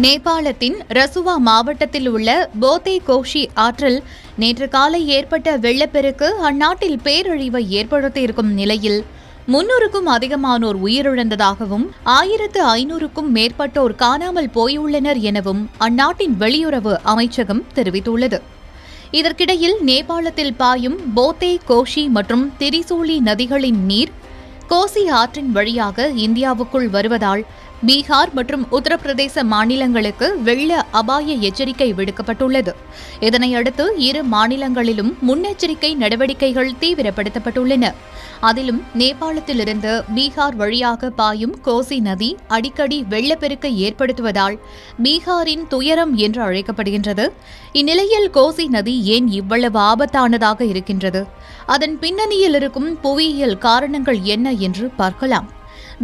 நேபாளத்தின் ரசுவா மாவட்டத்தில் உள்ள போதே கோஷி ஆற்றில் நேற்று காலை ஏற்பட்ட வெள்ளப்பெருக்கு அந்நாட்டில் பேரழிவை ஏற்படுத்தியிருக்கும் நிலையில் 300க்கும் அதிகமானோர் உயிரிழந்ததாகவும் 1500க்கும் மேற்பட்டோர் காணாமல் போயுள்ளனர் எனவும் அந்நாட்டின் வெளியுறவு அமைச்சகம் தெரிவித்துள்ளது. இதற்கிடையில் நேபாளத்தில் பாயும் போதே கோஷி மற்றும் திரிசூலி நதிகளின் நீர் கோசி ஆற்றின் வழியாக இந்தியாவுக்குள் வருவதால் பீகார் மற்றும் உத்தரப்பிரதேச மாநிலங்களுக்கு வெள்ள அபாய எச்சரிக்கை விடுக்கப்பட்டுள்ளது. இதனையடுத்து இரு மாநிலங்களிலும் முன்னெச்சரிக்கை நடவடிக்கைகள் தீவிரப்படுத்தப்பட்டுள்ளன. அதிலும் நேபாளத்திலிருந்து பீகார் வழியாக பாயும் கோசி நதி அடிக்கடி வெள்ளப்பெருக்கை ஏற்படுத்துவதால் பீகாரின் துயரம் என்று அழைக்கப்படுகின்றது. இந்நிலையில் கோசி நதி ஏன் இவ்வளவு ஆபத்தானதாக இருக்கின்றது? அதன் பின்னணியில் இருக்கும் புவியியல் காரணங்கள் என்ன என்று பார்க்கலாம்.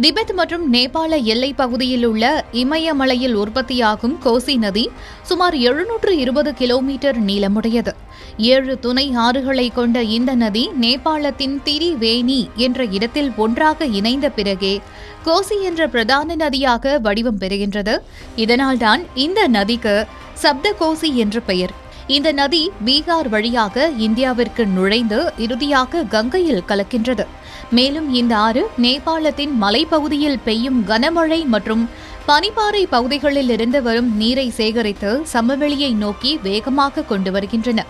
திபெத் மற்றும் நேபாள எல்லைப் பகுதியில் உள்ள இமயமலையில் உற்பத்தியாகும் கோசி நதி சுமார் 720 கிலோமீட்டர் நீளமுடையது. 7 துணை ஆறுகளை கொண்ட இந்த நதி நேபாளத்தின் திரிவேணி என்ற இடத்தில் ஒன்றாக இணைந்த பிறகே கோசி என்ற பிரதான நதியாக வடிவம் பெறுகின்றது. இதனால்தான் இந்த நதிக்கு சப்த கோசி என்று பெயர். இந்த நதி பீகார் வழியாக இந்தியாவிற்கு நுழைந்து இறுதியாக கங்கையில் கலக்கின்றது. மேலும் இந்த ஆறு நேபாளத்தின் மலைப்பகுதியில் பெய்யும் கனமழை மற்றும் பனிப்பாறை பகுதிகளில் இருந்து வரும் நீரை சேகரித்து சமவெளியை நோக்கி வேகமாக கொண்டு வருகின்றன.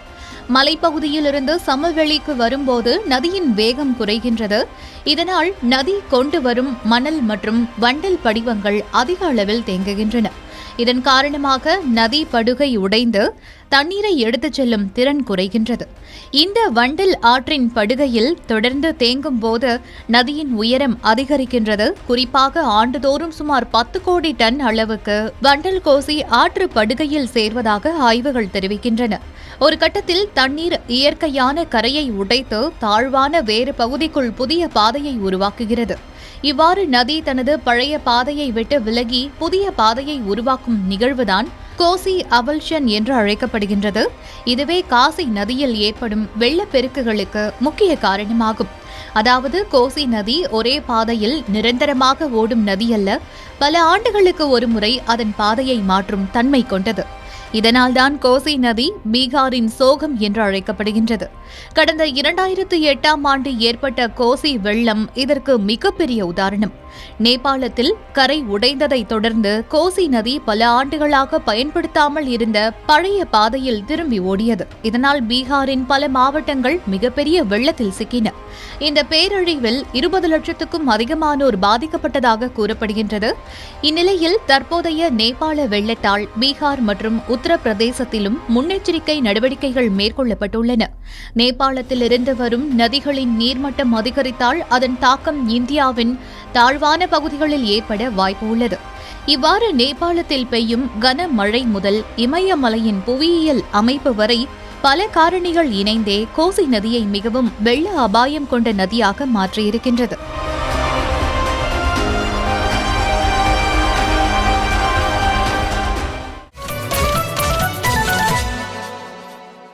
மலைப்பகுதியிலிருந்து சமவெளிக்கு வரும்போது நதியின் வேகம் குறைகின்றது. இதனால் நதி கொண்டு வரும் மணல் மற்றும் வண்டல் படிவங்கள் அதிக அளவில் தேங்குகின்றன. இதன் காரணமாக நதி படுகை உடைந்து தண்ணீரை எடுத்துச் செல்லும் திறன் குறைகின்றது. இந்த வண்டல் ஆற்றின் படுகையில் தொடர்ந்து தேங்கும் போது நதியின் உயரம் அதிகரிக்கின்றது. குறிப்பாக ஆண்டுதோறும் சுமார் 10 கோடி டன் அளவுக்கு வண்டல் கோசி ஆற்று படுகையில் சேர்வதாக ஆய்வுகள் தெரிவிக்கின்றன. ஒரு கட்டத்தில் தண்ணீர் இயற்கையான கரையை உடைத்து தாழ்வான வேறு பகுதிக்குள் புதிய பாதையை உருவாக்குகிறது. இவ்வாறு நதி தனது பழைய பாதையை விட்டு விலகி புதிய பாதையை உருவாக்கும் நிகழ்வுதான் கோசி அவல்ஷன் என்று அழைக்கப்படுகின்றது. இதுவே காசி நதியில் ஏற்படும் வெள்ளப்பெருக்குகளுக்கு முக்கிய காரணமாகும். அதாவது கோசி நதி ஒரே பாதையில் நிரந்தரமாக ஓடும் நதி அல்ல, பல ஆண்டுகளுக்கு ஒருமுறை அதன் பாதையை மாற்றும் தன்மை கொண்டது. இதனால்தான் கோசி நதி பீகாரின் சோகம் என்று அழைக்கப்படுகின்றது. கடந்த 2008ஆம் ஆண்டு ஏற்பட்ட கோசி வெள்ளம் இதற்கு மிகப்பெரிய உதாரணம். நேபாளத்தில் கரை உடைந்ததை தொடர்ந்து கோசி நதி பல ஆண்டுகளாக பயன்படுத்தாமல் இருந்த பழைய பாதையில் திரும்பி ஓடியது. இதனால் பீகாரின் பல மாவட்டங்கள் மிகப்பெரிய வெள்ளத்தில் சிக்கின. இந்த பேரழிவில் 20 லட்சத்துக்கும் அதிகமானோர் பாதிக்கப்பட்டதாக கூறப்படுகின்றது. இந்நிலையில் தற்போதைய நேபாள வெள்ளத்தால் பீகார் மற்றும் உத்தரப்பிரதேசத்திலும் முன்னெச்சரிக்கை நடவடிக்கைகள் மேற்கொள்ளப்பட்டுள்ளன. நேபாளத்திலிருந்து வரும் நதிகளின் நீர்மட்டம் அதிகரித்தால் அதன் தாக்கம் இந்தியாவின் தாழ்வான பகுதிகளில் ஏற்பட வாய்ப்பு உள்ளது. இவ்வாறு நேபாளத்தில் பெய்யும் கனமழை முதல் இமயமலையின் புவியியல் அமைப்பு வரை பல காரணிகள் இணைந்தே கோசி நதியை மிகவும் வெள்ள அபாயம் கொண்ட நதியாக மாற்றியிருக்கின்றது.